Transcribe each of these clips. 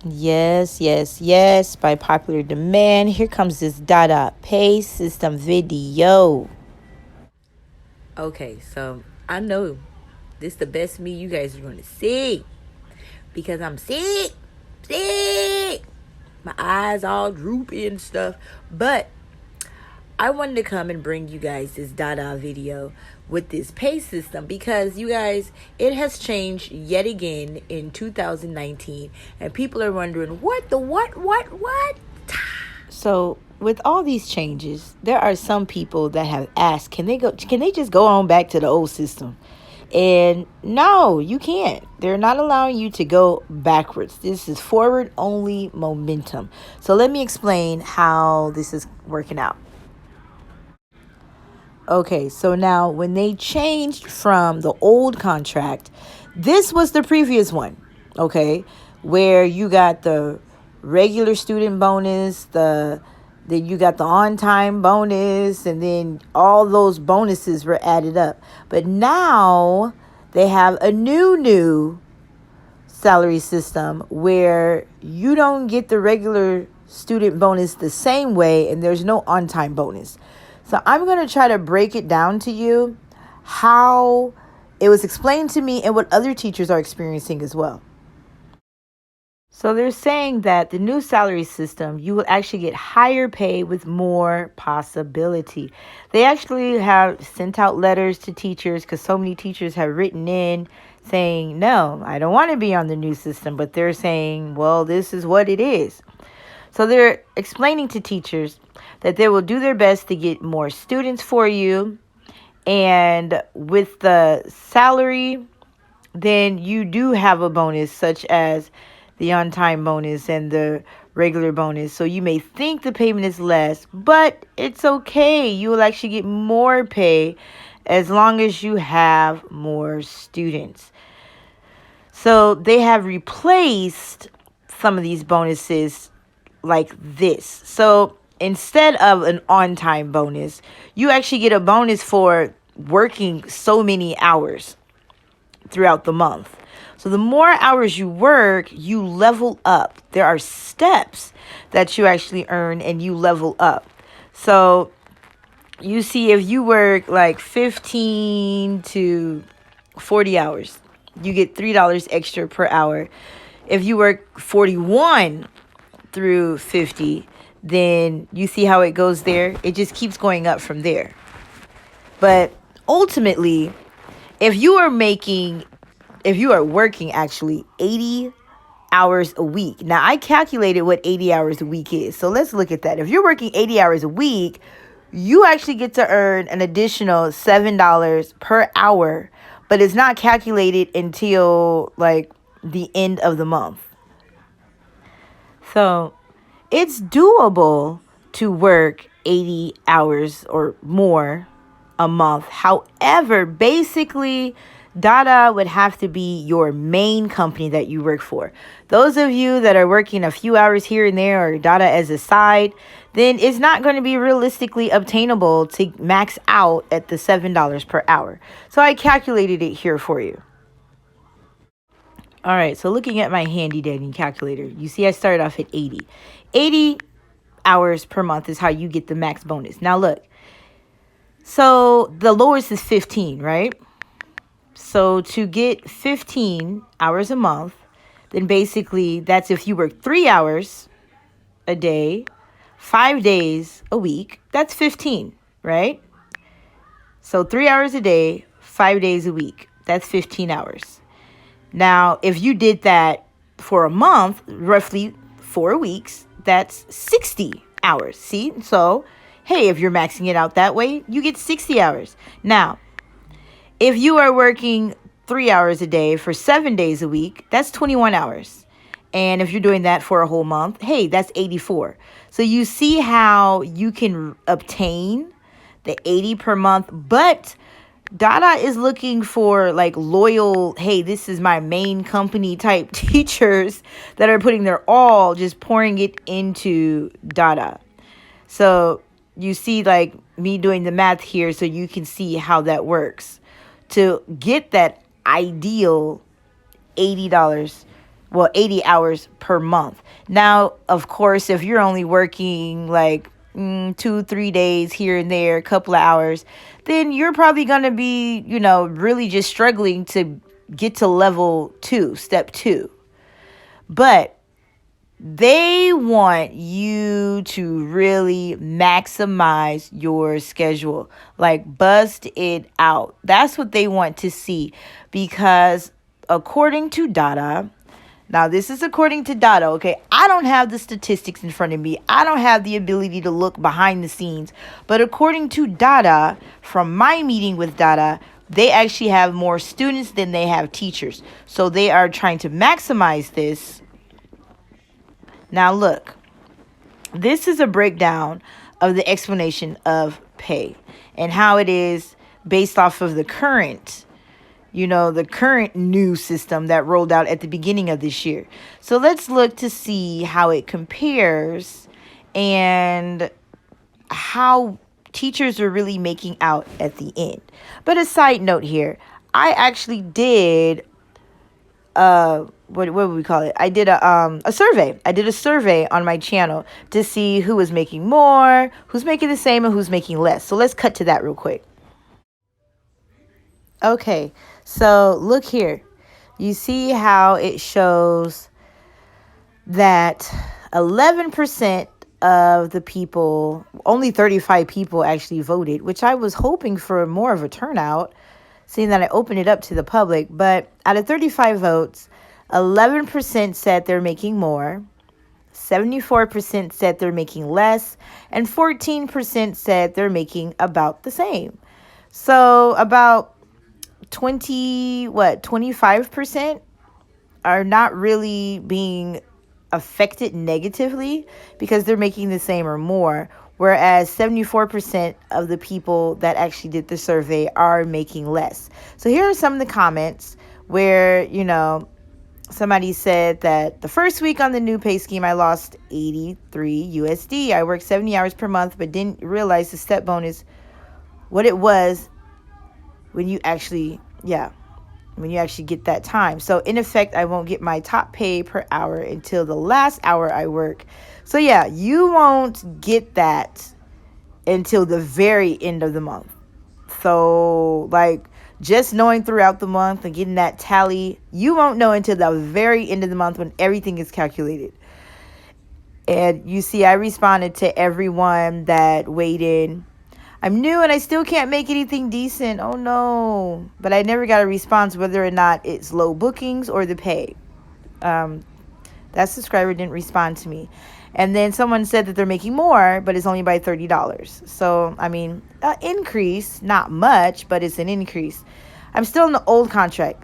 Yes, yes, yes. By popular demand, here comes this Dada pay system video. Okay, so I know this is the best me you guys are gonna see because I'm sick, sick. My eyes all droopy and stuff. But I wanted to come and bring you guys this Dada video with this pay system because you guys, it has changed yet again in 2019, and people are wondering what. So with all these changes, there are some people that have asked, can they just go on back to the old system? And no, you can't. They're not allowing you to go backwards. This is forward only momentum. So let me explain how this is working out. Okay, so now when they changed from the old contract, this was the previous one, okay, where you got the regular student bonus, then you got the on-time bonus, and then all those bonuses were added up. But now they have a new salary system where you don't get the regular student bonus the same way, and there's no on-time bonus. So I'm going to try to break it down to you how it was explained to me and what other teachers are experiencing as well. So they're saying that the new salary system, you will actually get higher pay with more possibility. They actually have sent out letters to teachers because so many teachers have written in saying, no, I don't want to be on the new system. But they're saying, well, this is what it is. So they're explaining to teachers that they will do their best to get more students for you. And with the salary, then you do have a bonus such as the on-time bonus and the regular bonus. So you may think the payment is less, but it's okay. You will actually get more pay as long as you have more students. So they have replaced some of these bonuses like this. So instead of an on-time bonus, you actually get a bonus for working so many hours throughout the month. So the more hours you work, you level up. There are steps that you actually earn and you level up. So you see, if you work like 15 to 40 hours, you get $3 extra per hour. If you work 41 through 50, then you see how it goes there. It just keeps going up from there. But ultimately, if you are working actually 80 hours a week. Now, I calculated what 80 hours a week is. So let's look at that. If you're working 80 hours a week, you actually get to earn an additional $7 per hour, but it's not calculated until like the end of the month. So it's doable to work 80 hours or more a month. However, basically, Dada would have to be your main company that you work for. Those of you that are working a few hours here and there or Dada as a side, then it's not going to be realistically obtainable to max out at the $7 per hour. So I calculated it here for you. All right, so looking at my handy dandy calculator, you see I started off at 80. 80 hours per month is how you get the max bonus. Now look, so the lowest is 15, right? So to get 15 hours a month, then basically that's if you work 3 hours a day, 5 days a week, that's 15, right? So 3 hours a day, 5 days a week, that's 15 hours. Now, if you did that for a month, roughly 4 weeks, that's 60 hours. See? So, hey, if you're maxing it out that way, you get 60 hours. Now, if you are working 3 hours a day for 7 days a week, that's 21 hours. And if you're doing that for a whole month, hey, that's 84. So you see how you can obtain the 80 per month, but Dada is looking for like loyal, hey, this is my main company type teachers that are putting their all, just pouring it into Dada. So you see like me doing the math here so you can see how that works. To get that ideal $80 well, 80 hours per month. Now, of course, if you're only working like 2, 3 days here and there, a couple of hours, then you're probably going to be, really just struggling to get to level 2, step 2. But they want you to really maximize your schedule, like bust it out. That's what they want to see, because according to Dada, now this is according to Dada, okay? I don't have the statistics in front of me. I don't have the ability to look behind the scenes. But according to Dada, from my meeting with Dada, they actually have more students than they have teachers. So they are trying to maximize this. Now look, this is a breakdown of the explanation of pay and how it is based off of the current new system that rolled out at the beginning of this year. So let's look to see how it compares and how teachers are really making out at the end. But a side note here, I actually did what would we call it? I did a survey. I did a survey on my channel to see who was making more, who's making the same, and who's making less. So let's cut to that real quick. Okay, so look here. You see how it shows that 11% of the people, only 35 people actually voted, which I was hoping for more of a turnout, seeing that I opened it up to the public. But out of 35 votes, 11% said they're making more, 74% said they're making less, and 14% said they're making about the same. So about 25% are not really being affected negatively because they're making the same or more, whereas 74% of the people that actually did the survey are making less. So here are some of the comments where, somebody said that the first week on the new pay scheme, I lost 83 USD. I worked 70 hours per month, but didn't realize the step bonus, what it was when you actually get that time. So in effect, I won't get my top pay per hour until the last hour I work. So yeah, you won't get that until the very end of the month. So like just knowing throughout the month and getting that tally, you won't know until the very end of the month when everything is calculated. And you see, I responded to everyone that weighed in. I'm new and I still can't make anything decent. Oh no. But I never got a response whether or not it's low bookings or the pay. That subscriber didn't respond to me. And then someone said that they're making more, but it's only by $30. So, an increase, not much, but it's an increase. I'm still in the old contract.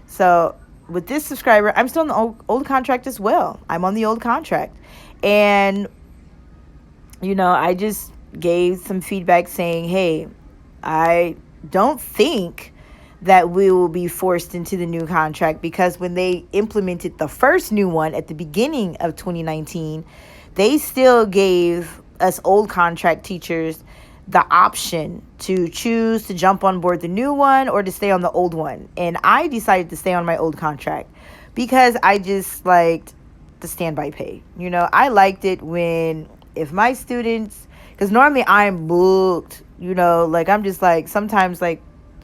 So with this subscriber, I'm still in the old contract as well. I'm on the old contract. And, I just gave some feedback saying, hey, I don't think that we will be forced into the new contract, because when they implemented the first new one at the beginning of 2019, they still gave us old contract teachers the option to choose to jump on board the new one or to stay on the old one. And I decided to stay on my old contract because I just liked the standby pay. I liked it if my students, because normally I'm booked, I'm just like, sometimes like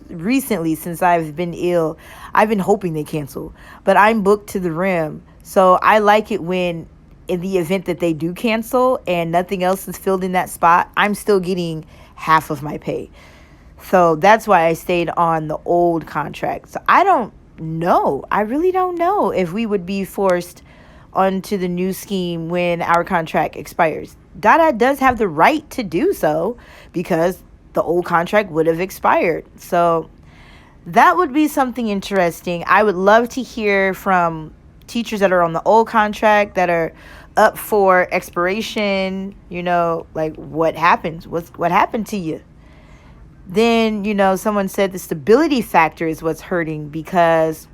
recently since I've been ill, I've been hoping they cancel, but I'm booked to the rim. So I like it when, in the event that they do cancel and nothing else is filled in that spot, I'm still getting half of my pay. So that's why I stayed on the old contract. So I don't know. I really don't know if we would be forced onto the new scheme when our contract expires. Dada does have the right to do so because the old contract would have expired. So that would be something interesting. I would love to hear from teachers that are on the old contract that are up for expiration, like what happens? What happened to you? Then, someone said the stability factor is what's hurting because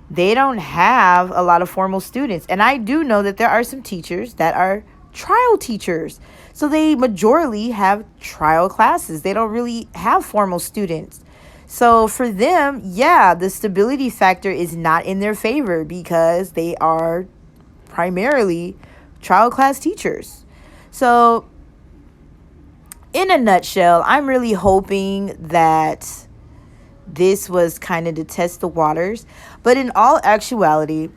they don't have a lot of formal students. And I do know that there are some teachers that are trial teachers. So they majorly have trial classes. They don't really have formal students. So for them, yeah, the stability factor is not in their favor because they are primarily trial class teachers. So in a nutshell, I'm really hoping that this was kind of to test the waters. But in all actuality,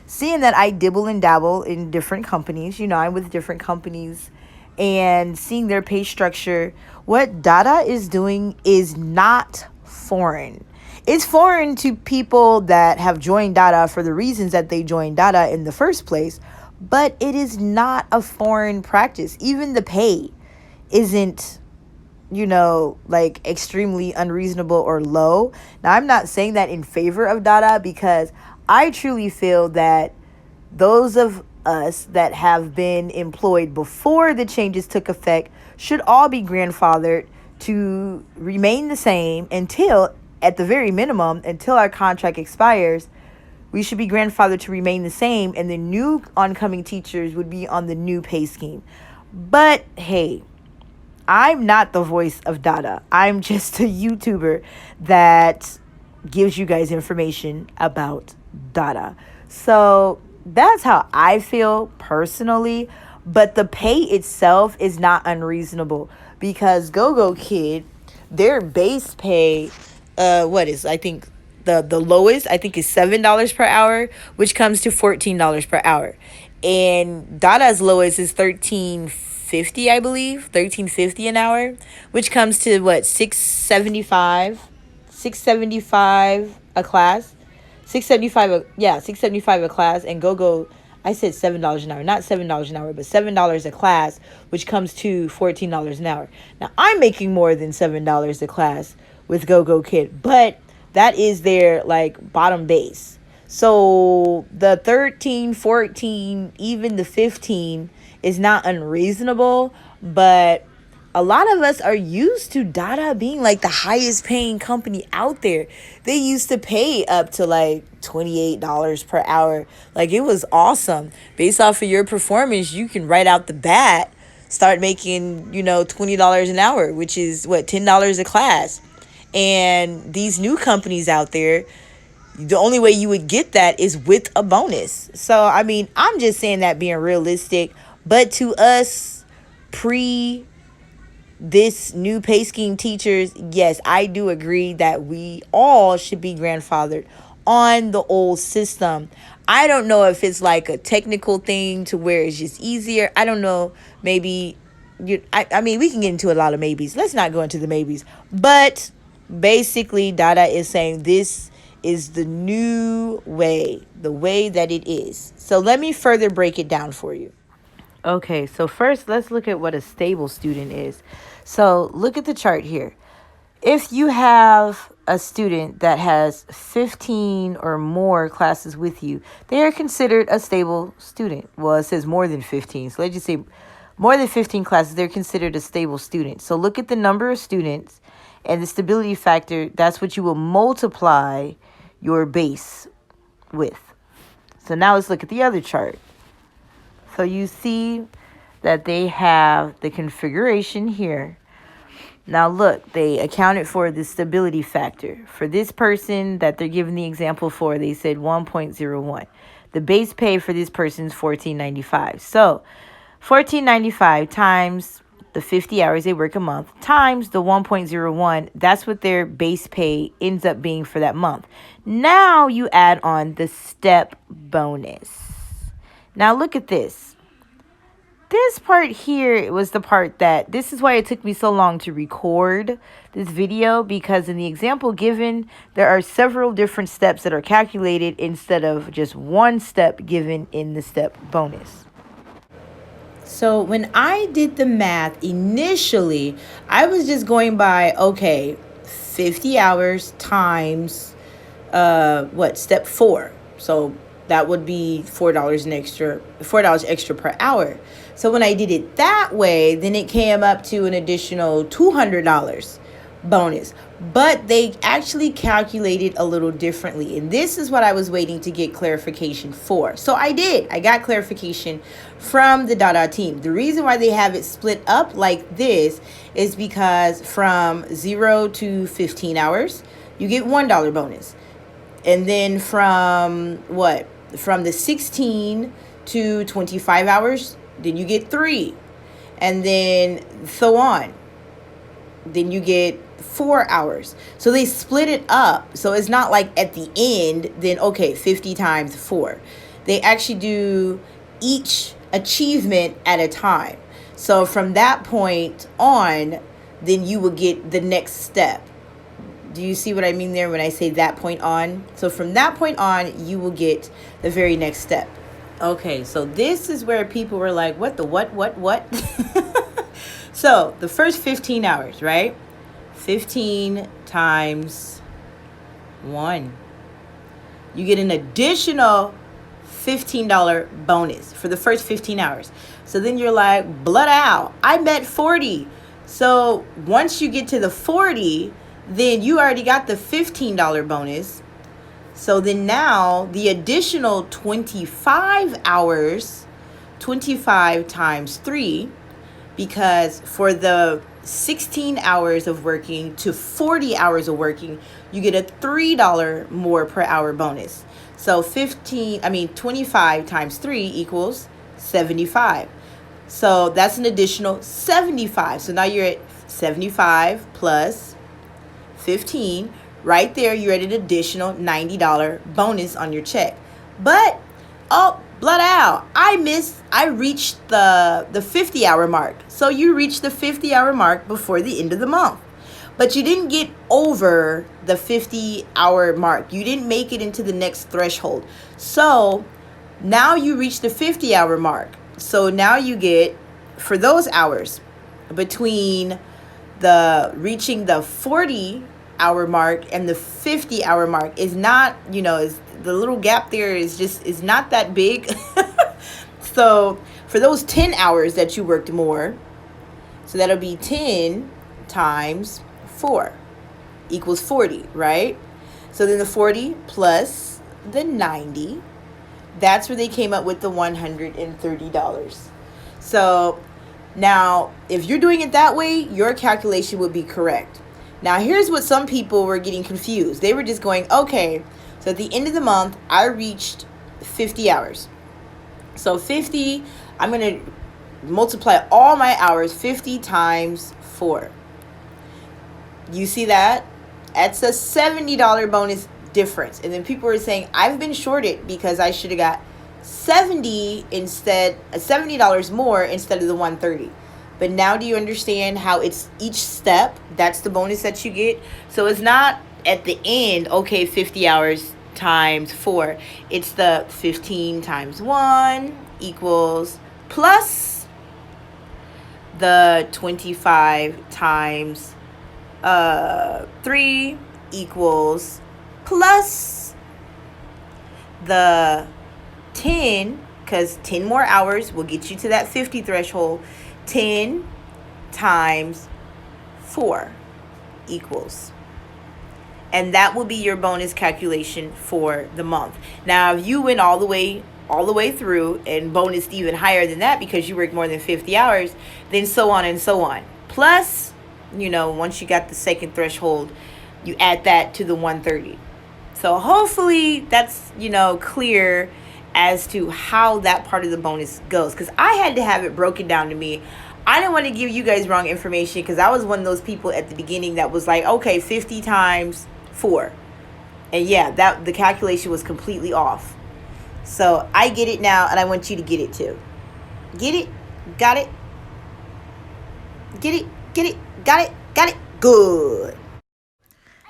seeing that I dibble and dabble in different companies, I'm with different companies, and seeing their pay structure, what Dada is doing is not foreign. It's foreign to people that have joined Dada for the reasons that they joined Dada in the first place, but it is not a foreign practice. Even the pay isn't, like extremely unreasonable or low. Now, I'm not saying that in favor of Dada because I truly feel that those of us that have been employed before the changes took effect should all be grandfathered to remain the same until, at the very minimum, until our contract expires. We should be grandfathered to remain the same, and the new oncoming teachers would be on the new pay scheme. But hey, I'm not the voice of Dada. I'm just a YouTuber that gives you guys information about Dada. So that's how I feel personally. But the pay itself is not unreasonable because GoGo Kid, their base pay, I think the lowest, I think, is $7 per hour, which comes to $14 per hour. And Dada's lowest is $13.50, I believe, $13.50 an hour, which comes to what, $675 a class. $675 a class. And GoGo, I said $7 an hour, not $7 an hour, but $7 a class, which comes to $14 an hour. Now, I'm making more than $7 a class with GoGo Kid, but that is their like bottom base. So the 13, 14, even the 15 is not unreasonable, but a lot of us are used to Dada being like the highest paying company out there. They used to pay up to like $28 per hour. Like, it was awesome. Based off of your performance, you can right out the bat start making, $20 an hour, which is what, $10 a class. And these new companies out there, the only way you would get that is with a bonus. So, I mean, I'm just saying that being realistic. But to us, this new pay scheme teachers, yes, I do agree that we all should be grandfathered on the old system. I don't know if it's like a technical thing to where it's just easier. I don't know. Maybe, I mean, we can get into a lot of maybes. Let's not go into the maybes. But basically, Dada is saying this is the new way, the way that it is. So let me further break it down for you. Okay, so first let's look at what a stable student is. So look at the chart here. If you have a student that has 15 or more classes with you, they are considered a stable student. Well, it says more than 15. So let's just say more than 15 classes, they're considered a stable student. So look at the number of students and the stability factor. That's what you will multiply your base with. So now let's look at the other chart. So you see that they have the configuration here. Now look, they accounted for the stability factor. For this person that they're giving the example for, they said 1.01. The base pay for this person is $14.95. So $14.95 times the 50 hours they work a month times the 1.01, that's what their base pay ends up being for that month. Now you add on the step bonus. Now look at this. This part here was the part that, this is why it took me so long to record this video, because in the example given, there are several different steps that are calculated instead of just one step given in the step bonus. So when I did the math initially, I was just going by, okay, 50 hours times, step 4. So that would be $4 extra per hour. So when I did it that way, then it came up to an additional $200 bonus. But they actually calculated a little differently. And this is what I was waiting to get clarification for. So I did. I got clarification from the Dada team. The reason why they have it split up like this is because from 0 to 15 hours, you get $1 bonus. And then from the 16 to 25 hours, then you get 3. And then so on. Then you get 4 hours. So they split it up. So it's not like at the end, then okay, 50 times 4. They actually do each achievement at a time. So from that point on, then you will get the next step. Do you see what I mean there when I say that point on? So from that point on, you will get the very next step. Okay, so this is where people were like, what the what? So the first 15 hours, right? 15 times 1. You get an additional $15 bonus for the first 15 hours. So then you're like, blood out, I'm at 40. So once you get to the 40, then you already got the $15 bonus. So then now the additional 25 hours, 25 times 3, because for the 16 hours of working to 40 hours of working, you get a $3 more per hour bonus. So 25 times 3 equals 75. So that's an additional 75. So now you're at 75 plus 15. Right there, you're at an additional $90 bonus on your check. But, blood out, I reached the 50-hour mark. So you reached the 50-hour mark before the end of the month. But you didn't get over the 50-hour mark. You didn't make it into the next threshold. So now you reach the 50-hour mark. So now you get, for those hours, between reaching the 40-hour mark and the 50-hour mark is not, is the little gap there is not that big. So for those 10 hours that you worked more, so that'll be 10 times 4 equals 40, right? So then the 40 plus the 90, that's where they came up with the $130. So now, if you're doing it that way, your calculation would be correct. Now, here's what some people were getting confused. They were just going, okay, so at the end of the month, I reached 50 hours. So 50, I'm going to multiply all my hours, 50 times 4. You see that? That's a $70 bonus difference. And then people were saying, I've been shorted because I should have got $70 more instead of the $130. But now do you understand how it's each step? That's the bonus that you get. So it's not at the end, okay, 50 hours times 4. It's the 15 times 1 equals plus the 25 times 3 equals plus the 10, because 10 more hours will get you to that 50 threshold. 10 times 4 equals. And that will be your bonus calculation for the month. Now, if you went all the way through and bonused even higher than that because you worked more than 50 hours, then so on and so on. Plus, once you got the second threshold, you add that to the 130. So hopefully that's, clear as to how that part of the bonus goes, because I had to have it broken down to me. I didn't want to give you guys wrong information, because I was one of those people at the beginning that was like, okay, 50 times 4. And yeah, that the calculation was completely off. So I get it now, and I want you to get it too. Get it? Got it? Get it? Get it? Got it? Got it? Good.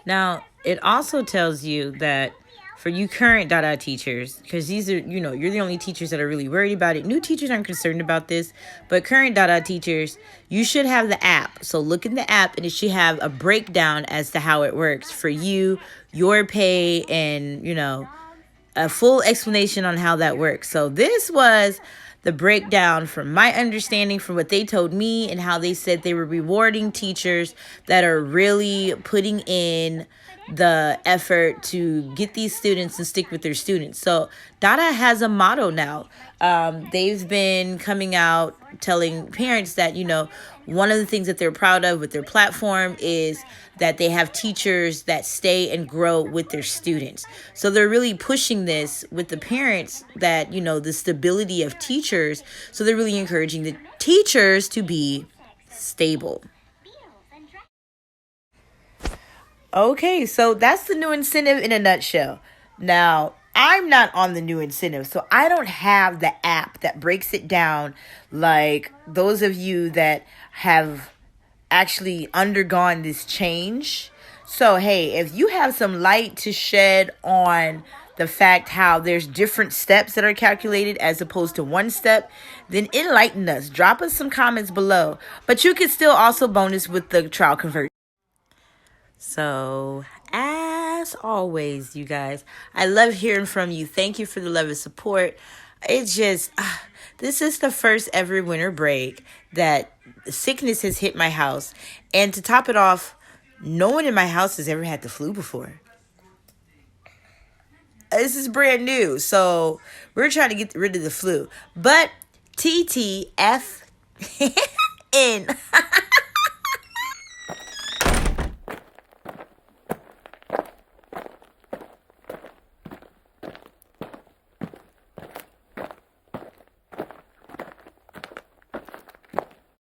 Now, it also tells you that for you current Dada teachers, because these are, you're the only teachers that are really worried about it. New teachers aren't concerned about this, but current Dada teachers, you should have the app. So look in the app, and it should have a breakdown as to how it works for you, your pay, and, a full explanation on how that works. So this was the breakdown from my understanding, from what they told me, and how they said they were rewarding teachers that are really putting in the effort to get these students and stick with their students. So Dada has a motto now. They've been coming out telling parents that, one of the things that they're proud of with their platform is that they have teachers that stay and grow with their students. So they're really pushing this with the parents that, the stability of teachers. So they're really encouraging the teachers to be stable. Okay, so that's the new incentive in a nutshell. Now, I'm not on the new incentive, so I don't have the app that breaks it down like those of you that have actually undergone this change. So, hey, if you have some light to shed on the fact how there's different steps that are calculated as opposed to one step, then enlighten us. Drop us some comments below. But you can still also bonus with the trial conversion. So, as always, you guys, I love hearing from you. Thank you for the love and support. It's just, this is the first ever winter break that sickness has hit my house. And to top it off, no one in my house has ever had the flu before. This is brand new. So, we're trying to get rid of the flu. But TTFN.